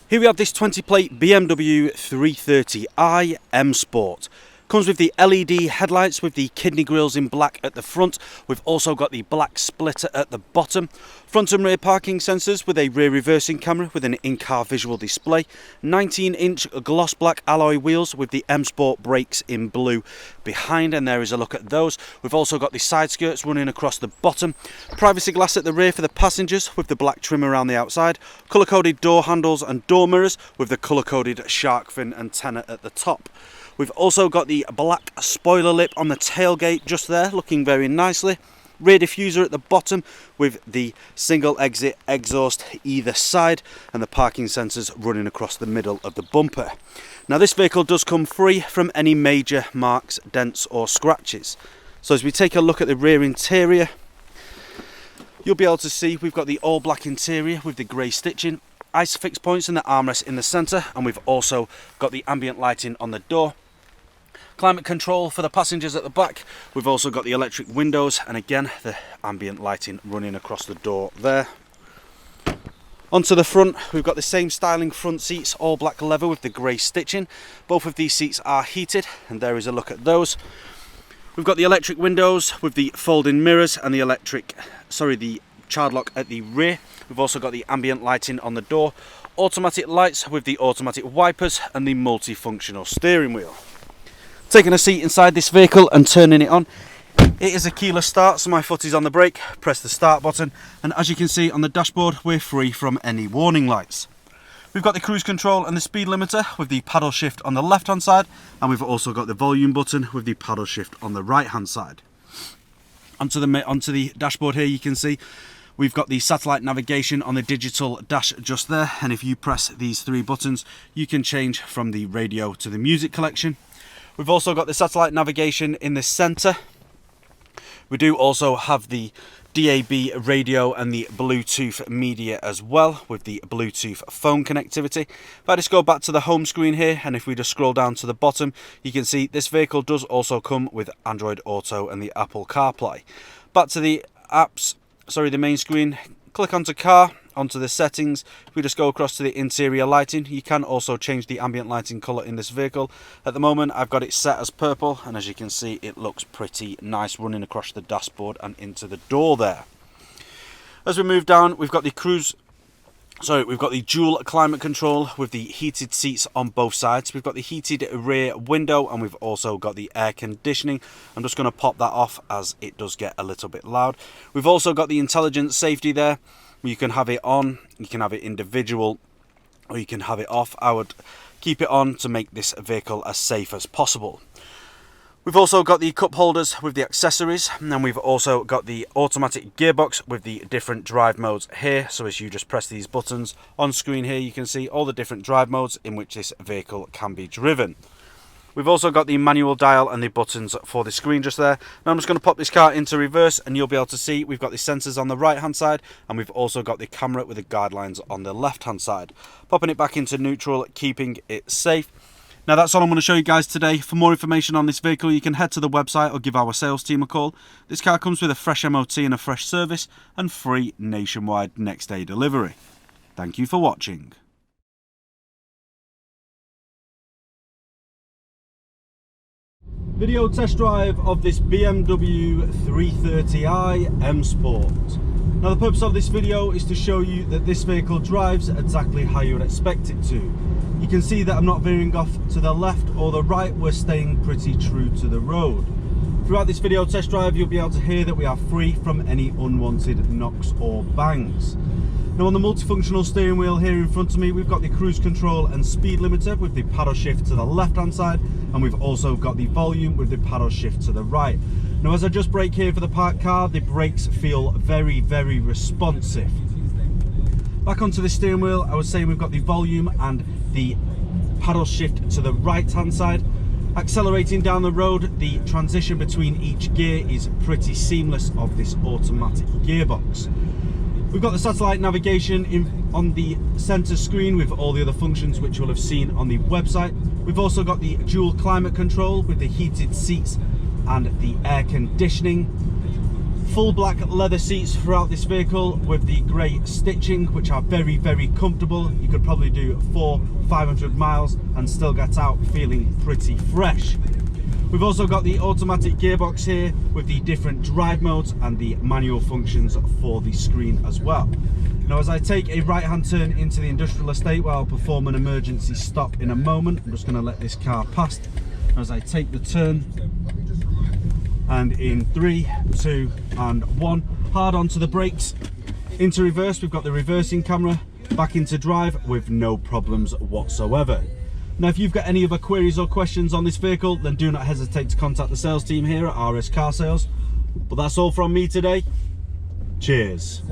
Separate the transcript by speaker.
Speaker 1: Here we have this 20 plate BMW 330i M Sport. Comes with the LED headlights with the kidney grills in black at the front. We've also got the black splitter at the bottom. Front and rear parking sensors with a rear reversing camera with an in-car visual display. 19-inch gloss black alloy wheels with the M Sport brakes in blue behind, and there is a look at those. We've also got the side skirts running across the bottom. Privacy glass at the rear for the passengers with the black trim around the outside. Colour-coded door handles and door mirrors with the colour-coded shark fin antenna at the top. We've also got the black spoiler lip on the tailgate just there, looking very nicely. Rear diffuser at the bottom with the single exit exhaust either side, and the parking sensors running across the middle of the bumper. Now this vehicle does come free from any major marks, dents or scratches. So as we take a look at the rear interior, you'll be able to see we've got the all black interior with the grey stitching, ISOFIX points in the armrest in the centre, and we've also got the ambient lighting on the door. Climate control for the passengers at the back. We've also got the electric windows, and again the ambient lighting running across the door there. Onto the front, we've got the same styling front seats, all black leather with the grey stitching. Both of these seats are heated, and there is a look at those. We've got the electric windows with the folding mirrors and the child lock at the rear. We've also got the ambient lighting on the door, automatic lights with the automatic wipers, and the multifunctional steering wheel. Taking a seat inside this vehicle and turning it on, it is a keyless start, so my foot is on the brake, press the start button, and as you can see on the dashboard, we're free from any warning lights. We've got the cruise control and the speed limiter with the paddle shift on the left hand side, and we've also got the volume button with the paddle shift on the right hand side. Onto the dashboard here, you can see we've got the satellite navigation on the digital dash just there, and if you press these three buttons, you can change from the radio to the music collection. We've also got the satellite navigation in the centre. We do also have the DAB radio and the Bluetooth media as well, with the Bluetooth phone connectivity. If I just go back to the home screen here, and if we just scroll down to the bottom, you can see this vehicle does also come with Android Auto and the Apple CarPlay. Back to the the main screen, click onto car, onto the settings. If we just go across to the interior lighting, you can also change the ambient lighting colour in this vehicle. At the moment I've got it set as purple, and as you can see it looks pretty nice running across the dashboard and into the door there. As we move down, we've got the dual climate control with the heated seats on both sides. We've got the heated rear window, and we've also got the air conditioning. I'm just going to pop that off as it does get a little bit loud. We've also got the intelligent safety there. You can have it on, you can have it individual, or you can have it off. I would keep it on to make this vehicle as safe as possible. We've also got the cup holders with the accessories, and then we've also got the automatic gearbox with the different drive modes here. So as you just press these buttons on screen here, you can see all the different drive modes in which this vehicle can be driven. We've also got the manual dial and the buttons for the screen just there. Now I'm just going to pop this car into reverse, and you'll be able to see we've got the sensors on the right hand side, and we've also got the camera with the guidelines on the left hand side. Popping it back into neutral, keeping it safe. Now that's all I'm going to show you guys today. For more information on this vehicle, you can head to the website or give our sales team a call. This car comes with a fresh MOT and a fresh service, and free nationwide next day delivery. Thank you for watching. Video test drive of this BMW 330i M Sport. Now the purpose of this video is to show you that this vehicle drives exactly how you would expect it to. You can see that I'm not veering off to the left or the right, we're staying pretty true to the road. Throughout this video test drive, you'll be able to hear that we are free from any unwanted knocks or bangs. Now on the multifunctional steering wheel here in front of me, we've got the cruise control and speed limiter with the paddle shift to the left hand side, and we've also got the volume with the paddle shift to the right. Now as I just brake here for the parked car, the brakes feel very, very responsive. Back onto the steering wheel, I was saying we've got the volume and the paddle shift to the right hand side. Accelerating down the road, the transition between each gear is pretty seamless of this automatic gearbox. We've got the satellite navigation on the center screen with all the other functions which you'll have seen on the website. We've also got the dual climate control with the heated seats and the air conditioning. Full black leather seats throughout this vehicle with the grey stitching, which are very, very comfortable. You could probably do 400-500 miles and still get out feeling pretty fresh. We've also got the automatic gearbox here with the different drive modes and the manual functions for the screen as well. Now, as I take a right-hand turn into the industrial estate where I'll perform an emergency stop in a moment, I'm just going to let this car past. As I take the turn, and in 3, 2 and 1, hard onto the brakes, into reverse. We've got the reversing camera, back into drive with no problems whatsoever. Now, if you've got any other queries or questions on this vehicle, then do not hesitate to contact the sales team here at RS Car Sales. But that's all from me today. Cheers.